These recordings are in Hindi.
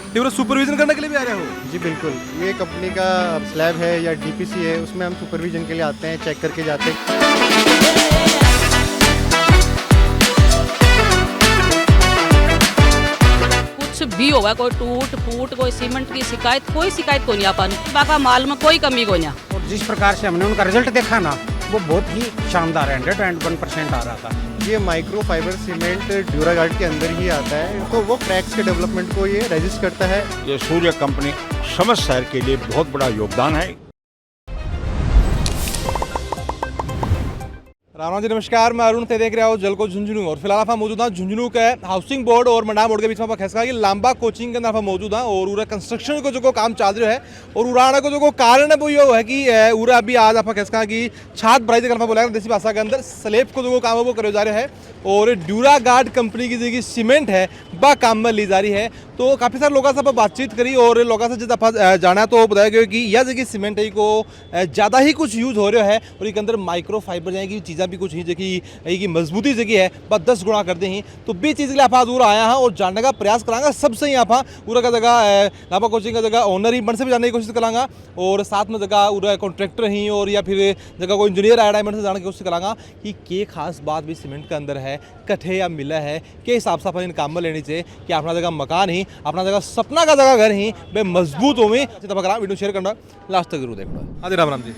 ये पूरा सुपरविजन करने के लिए भी आ रहे हो? जी बिल्कुल, ये कंपनी का स्लैब है या डीपीसी है, उसमें हम सुपरविजन के लिए आते हैं, चेक करके जाते हैं। कुछ भी होगा, कोई टूट फूट, कोई सीमेंट की शिकायत, कोई शिकायत को नहीं अपन बाका माल में कोई कमी को नहीं। और जिस प्रकार से हमने उनका रिजल्ट देखा ना, वो बहुत ही शानदार है, 101% आ रहा था। ये माइक्रो फाइबर सीमेंट ड्यूरागार्ड के अंदर ही आता है, तो वो क्रैक्स के डेवलपमेंट को ये रेजिस्ट करता है। ये सूर्य कंपनी समस्त शहर के लिए बहुत बड़ा योगदान है। राम जी नमस्कार, मैं अरुण थे, देख रहे हो जल को झुंझुनू। और फिलहाल आप मौजूद हैं झुंझुनू के हाउसिंग बोर्ड और मंडा बोर्ड के बीच में खैसका कि लांबा कोचिंग के अंदर आप मौजूद हैं और उरा कंस्ट्रक्शन को जो काम चल रहा है और उड़ाने को जो कारण है वो ये है कि उरा अभी आज आप खैसका कि छात भराई जगह बोला देसी भाषा के अंदर स्लेब को जो काम है वो करे जा रहे हैं और ड्यूरागार्ड कंपनी की जो सीमेंट है वह काम में ली जा रही है। तो काफ़ी सारे लोगों से बातचीत करी और लोगों से जिस आप जाना तो बताया गया कि यह जगह सीमेंट है को ज़्यादा ही कुछ यूज़ हो रहा है और एक अंदर माइक्रो फाइबर जाएगी चीज़ें भी कुछ ही जगह की मजबूती जगह है बस 10 गुना कर दी तो भी चीज़ के लिए आप दूर आया हैं और जानने का प्रयास करांगा सबसे ही आप पूरा का जगह लापा कोचिंग का जगह ओनर ही मन से भी जानने की कोशिश करांगा और साथ में जगह पूरा कॉन्ट्रैक्टर ही और या फिर जगह कोई इंजीनियर आया डायमंड से जानने की कोशिश करांगा कि के खास बात भी सीमेंट के अंदर है कट्ठे या मिला है के हिसाब से अपन इन काम में लेनी चाहिए कि अपना जगह मकान ही अपना जगह सपना का जगह घर ही वे मजबूत होवे। वीडियो शेयर करना लास्ट तक जरूर देखना। हाँ जी राम राम जी।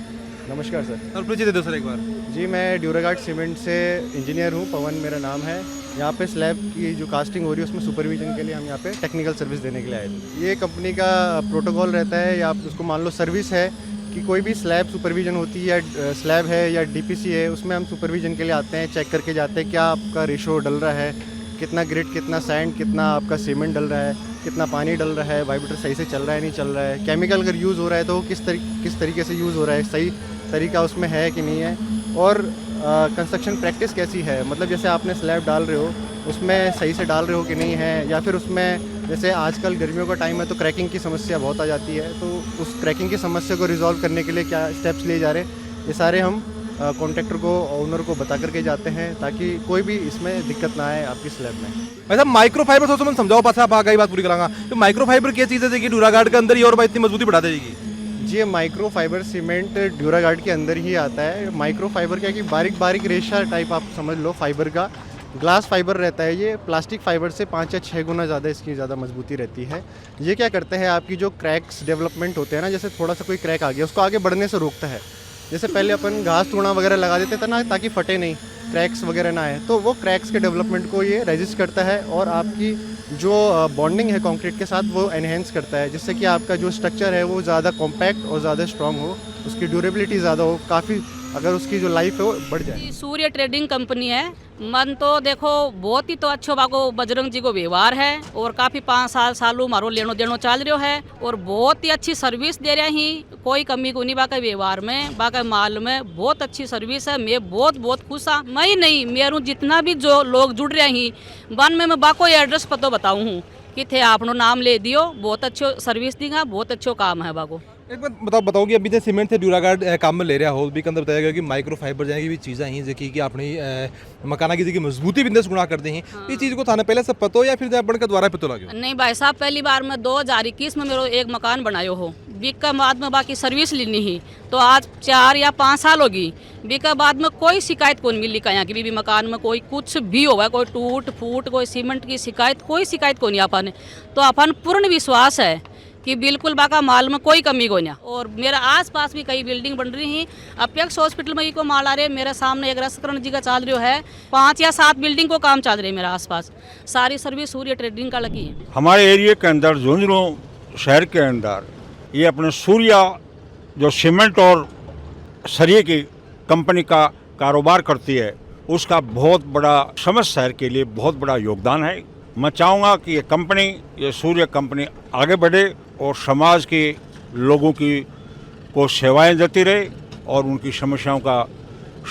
नमस्कार सर। सर परिचय दे दो सर एक बार। जी मैं ड्यूरागार्ड सीमेंट से इंजीनियर हूँ, पवन मेरा नाम है। यहाँ पे स्लैब की जो कास्टिंग हो रही है उसमें सुपरविजन के लिए हम यहाँ पे टेक्निकल सर्विस देने के लिए आए थे। ये कंपनी का प्रोटोकॉल रहता है या आप उसको मान लो सर्विस है कि कोई भी स्लैब सुपरविजन होती है या स्लैब है या डीपीसी है, उसमें हम सुपरविजन के लिए आते हैं, चेक करके जाते हैं क्या आपका रेशो डल रहा है, कितना ग्रिड, कितना सैंड, कितना आपका सीमेंट डल रहा है, कितना पानी डल रहा है, वाइब्रेटर सही से चल रहा है नहीं चल रहा है, केमिकल अगर यूज़ हो रहा है तो किस तरीके से यूज़ हो रहा है, सही तरीका उसमें है कि नहीं है, और कंस्ट्रक्शन प्रैक्टिस कैसी है, मतलब जैसे आपने स्लैब डाल रहे हो उसमें सही से डाल रहे हो कि नहीं है, या फिर उसमें जैसे आजकल गर्मियों का टाइम है तो क्रैकिंग की समस्या बहुत आ जाती है, तो उस क्रैकिंग की समस्या को रिजॉल्व करने के लिए क्या स्टेप्स लिए जा रहे हैं, ये सारे हम कॉन्ट्रैक्टर को ओनर को बता करके जाते हैं ताकि कोई भी इसमें दिक्कत ना आए आपकी स्लैब में। वैसे माइक्रो फाइबर सोचो मैं समझाओ पास आप आगे बात पूरी करांगा तो माइक्रो फाइबर क्या चीज़ है कि ड्यूरागार्ड के अंदर ही और इतनी मजबूती बढ़ा देगी? जी ये माइक्रो फाइबर सीमेंट ड्यूरागार्ड के अंदर ही आता है। माइक्रो फाइबर क्या कि बारीक बारीक रेशा टाइप आप समझ लो फाइबर का, ग्लास फाइबर रहता है, ये प्लास्टिक फाइबर से 5 या 6 गुना ज़्यादा इसकी ज़्यादा मजबूती रहती है। ये क्या करते हैं आपकी जो क्रैक्स डेवलपमेंट होते हैं ना, जैसे थोड़ा सा कोई क्रैक आ गया उसको आगे बढ़ने से रोकता है। जैसे पहले अपन घास टूणा वगैरह लगा देते थे ना ताकि फटे नहीं, क्रैक्स वगैरह ना आए, तो वो क्रैक्स के डेवलपमेंट को ये रेजिस्ट करता है और आपकी जो बॉन्डिंग है कंक्रीट के साथ वो एनहेंस करता है, जिससे कि आपका जो स्ट्रक्चर है वो ज़्यादा कॉम्पैक्ट और ज़्यादा स्ट्रॉन्ग हो, उसकी ड्यूरेबिलिटी ज़्यादा हो, काफ़ी अगर उसकी जो लाइफ है वो बढ़ जाए। सूर्य ट्रेडिंग कंपनी है, मन तो देखो बहुत ही तो अच्छो बाको बजरंग जी को व्यवहार है और काफ़ी 5 सालों मारो लेनो देनो चल रहा है और बहुत ही अच्छी सर्विस दे रहे ही, कोई कमी को नहीं बाका व्यवहार में, बाका माल में बहुत अच्छी सर्विस है। मैं बहुत खुश हाँ, मैं ही नहीं मेरू जितना भी जो लोग जुड़ रहे हैं वन में मैं बाको एड्रेस पतो बताऊँ हूँ कि थे आपनो नाम ले दियो, बहुत अच्छो सर्विस देगा, बहुत अच्छो काम है बाको। एक बार बताओ कि अभी जो सीमेंट से ड्यूरागार्ड काम में ले रहा हो भी के अंदर बताया गया कि माइक्रो फाइबर जाएगी भी चीज़ें हैं जो कि अपनी मकाना की जगह मजबूती भी 10 गुना कर दी हैं। ये चीज़ को थाने पहले से पता हो या फिर अपन के द्वारा पता लगे? नहीं भाई साहब, पहली बार मैं 2021 में मेरा एक मकान बनायो हो, बीक का बाद में बाकी सर्विस लेनी ही तो आज 4 या 5 साल होगी, बीक का बाद में कोई शिकायत कौन मिली कहीं कि भी मकान में कोई कुछ भी होगा, कोई टूट फूट, कोई सीमेंट की शिकायत, कोई शिकायत को नहीं अपन, तो अपन पूर्ण विश्वास है कि बिल्कुल बाका माल में कोई कमी को नहीं। और मेरा आसपास भी कई बिल्डिंग बन रही हैं, अपेक्स हॉस्पिटल में को माल आ रहे, मेरे सामने एक रसकरण जी का चल रहा है, 5 या 7 बिल्डिंग को काम चल रही है मेरे आसपास, सारी सर्विस सूर्य ट्रेडिंग का लगी है। हमारे एरिया के अंदर झुंझुनू शहर के अंदर ये अपने सूर्या जो सीमेंट और सरिये की कंपनी का कारोबार करती है उसका बहुत बड़ा समस्त शहर के लिए बहुत बड़ा योगदान है। मैं चाहूँगा कि ये कंपनी, ये सूर्य कंपनी आगे बढ़े और समाज के लोगों की को सेवाएं देती रहे और उनकी समस्याओं का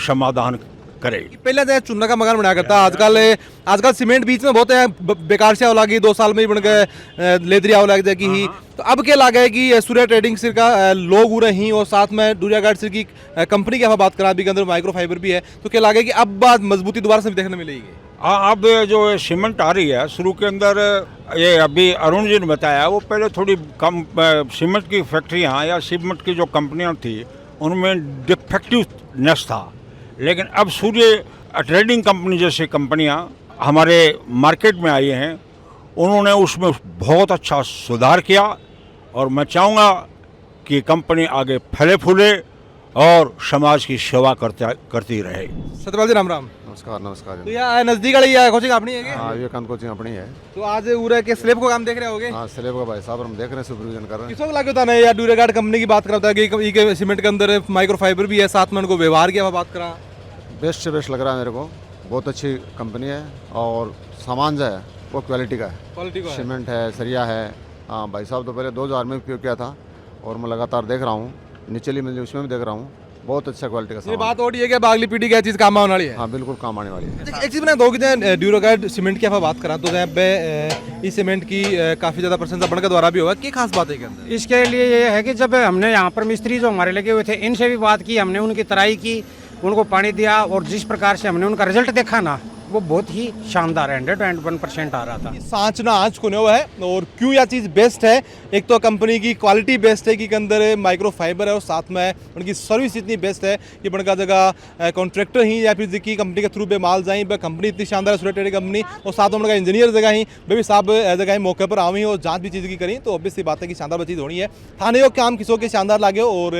समाधान करे। पहले तो चूना का मकान बनाया करता, आजकल सीमेंट बीच में बहुत है बेकार से लगी, 2 साल में ही बन गए लेदरी आव लग जाएगी ही। तो अब क्या लगा है कि सूर्य ट्रेडिंग सिर का लोग उड़े ही और साथ में ड्यूरागार्ड सिर की कंपनी की बात करा भी के अंदर माइक्रो फाइबर भी है, तो क्या लगा कि अब बात मजबूती दोबारा से भी देखने मिलेगी? अब जो ये सीमेंट आ रही है शुरू के अंदर, ये अभी अरुण जी ने बताया, वो पहले थोड़ी कम सीमेंट की फैक्ट्रियाँ या सीमेंट की जो कंपनियाँ थी उनमें डिफेक्टिवनेस था, लेकिन अब सूर्य ट्रेडिंग कंपनी जैसी कंपनियाँ हमारे मार्केट में आई हैं, उन्होंने उसमें बहुत अच्छा सुधार किया और मैं चाहूँगा कि कंपनी आगे फले फूले और समाज की सेवा करती रहे। सत्यपाल जी राम राम। नमस्कार नमस्कार तो यहाँ नजदीक वाली या कोचिंग अपनी है क्या? हाँ विवेकानंद कोचिंग अपनी है। तो आज उरे के स्लेब को काम देख रहे होगे? हाँ स्लेब का भाई साहब हम देख रहे हैं, सुपरविजन कर रहे हैं। किसों को लगे होता नहीं यार, ड्यूरेगार्ड कंपनी की बात करता है कि के सीमेंट के अंदर माइक्रोफाइबर भी है, साथ में उनको व्यवहार की बात करा। बेस्ट से बेस्ट लग रहा है मेरे को, बहुत अच्छी कंपनी है और सामान जो है वो क्वालिटी का है, क्वालिटी को है। सीमेंट है, सरिया है। हाँ भाई साहब तो पहले 2000 में उपयोग किया था और मैं लगातार देख रहा हूँ, निचली मंजिल उसमें भी देख रहा हूँ, बहुत अच्छा क्वालिटी का ये सामान। बात और ये है कि अब अगली पीढ़ी क्या चीज़ काम आने वाली है। हाँ बिल्कुल काम आने वाली है। एक चीज़ मैंने दो कि ड्यूरेगार्ड सीमेंट की आप बात करा तो इस सीमेंट की काफ़ी ज़्यादा प्रशंसा बढ़ के द्वारा भी होगा, क्या खास बात है के अंदर? इसके लिए ये है कि जब हमने यहाँ पर मिस्त्री जो हमारे लगे हुए थे इनसे भी बात की, हमने उनकी तराई की, उनको पानी दिया और जिस प्रकार से हमने उनका रिजल्ट देखा ना वो बहुत ही शानदार है, 101% आ रहा था। सांचना आज को हुआ है और क्यों यह चीज़ बेस्ट है, एक तो कंपनी की क्वालिटी बेस्ट है कि के अंदर माइक्रो फाइबर है और साथ में उनकी सर्विस इतनी बेस्ट है कि बड़का जगह कॉन्ट्रैक्टर ही या फिर की कंपनी के थ्रू पे माल जाए, कंपनी इतनी शानदार है सूर्य कंपनी, और साथ में उनका इंजीनियर जगह ही वे भी साहब जगह ही मौके पर आई और जाँच भी चीज़ की करी, तो ऑब्वियस सी बात है कि शानदार चीज़ होनी है। थाने को काम किसों के शानदार लागे और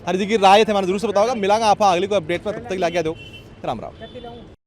हर जी की राय थे मैंने जरूर से बताओगा। मिलागा आप अगली को अपडेट में, तब तक लागे दो। राम राम।